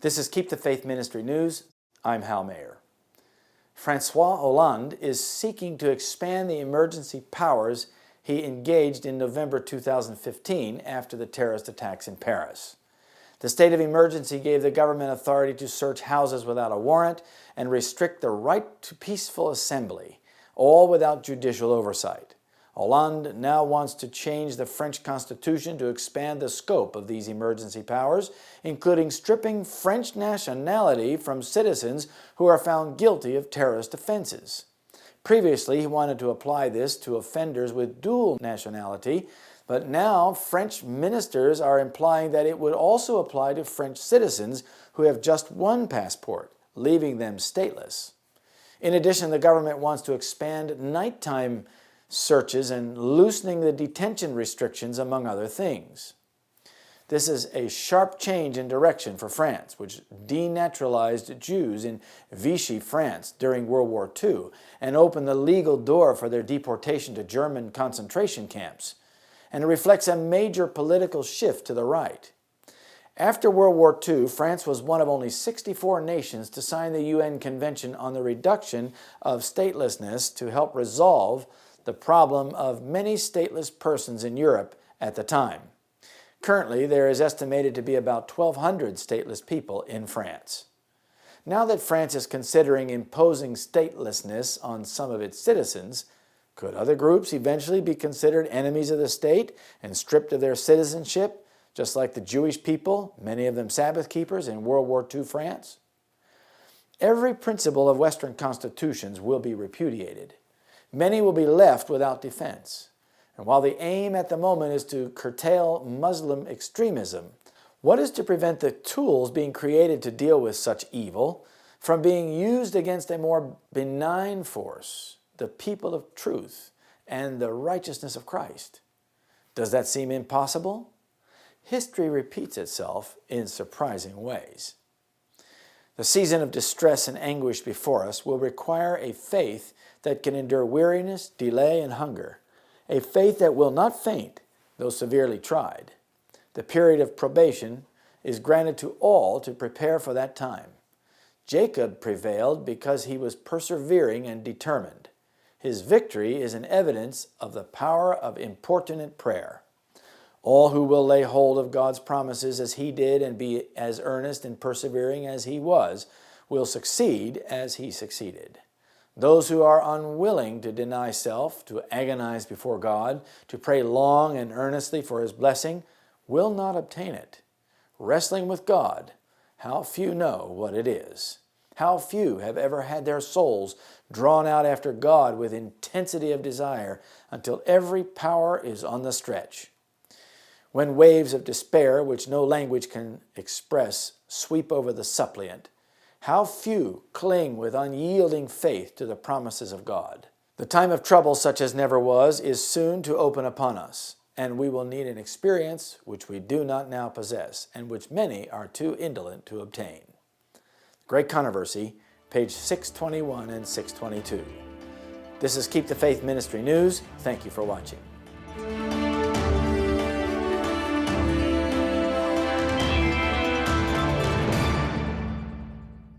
This is Keep the Faith Ministry News. I'm Hal Mayer. François Hollande is seeking to expand the emergency powers he engaged in November 2015 after the terrorist attacks in Paris. The state of emergency gave the government authority to search houses without a warrant and restrict the right to peaceful assembly, all without judicial oversight. Hollande now wants to change the French Constitution to expand the scope of these emergency powers, including stripping French nationality from citizens who are found guilty of terrorist offenses. Previously, he wanted to apply this to offenders with dual nationality, but now French ministers are implying that it would also apply to French citizens who have just one passport, leaving them stateless. In addition, the government wants to expand nighttime searches and loosening the detention restrictions, among other things. This is a sharp change in direction for France, which denaturalized Jews in Vichy, France during World War II and opened the legal door for their deportation to German concentration camps. And it reflects a major political shift to the right. After World War II, France was one of only 64 nations to sign the UN Convention on the Reduction of Statelessness to help resolve the problem of many stateless persons in Europe at the time. Currently, there is estimated to be about 1,200 stateless people in France. Now that France is considering imposing statelessness on some of its citizens, could other groups eventually be considered enemies of the state and stripped of their citizenship, just like the Jewish people, many of them Sabbath keepers in World War II France? Every principle of Western constitutions will be repudiated. Many will be left without defense. And while the aim at the moment is to curtail Muslim extremism, what is to prevent the tools being created to deal with such evil from being used against a more benign force, the people of truth and the righteousness of Christ? Does that seem impossible? History repeats itself in surprising ways. The season of distress and anguish before us will require a faith that can endure weariness, delay, and hunger, a faith that will not faint, though severely tried. The period of probation is granted to all to prepare for that time. Jacob prevailed because he was persevering and determined. His victory is an evidence of the power of importunate prayer. All who will lay hold of God's promises as he did and be as earnest and persevering as he was will succeed as he succeeded. Those who are unwilling to deny self, to agonize before God, to pray long and earnestly for his blessing, will not obtain it. Wrestling with God, how few know what it is. How few have ever had their souls drawn out after God with intensity of desire until every power is on the stretch. When waves of despair, which no language can express, sweep over the suppliant, how few cling with unyielding faith to the promises of God. The time of trouble, such as never was, is soon to open upon us, and we will need an experience which we do not now possess, and which many are too indolent to obtain. Great Controversy, page 621 and 622. This is Keep the Faith Ministry News. Thank you for watching.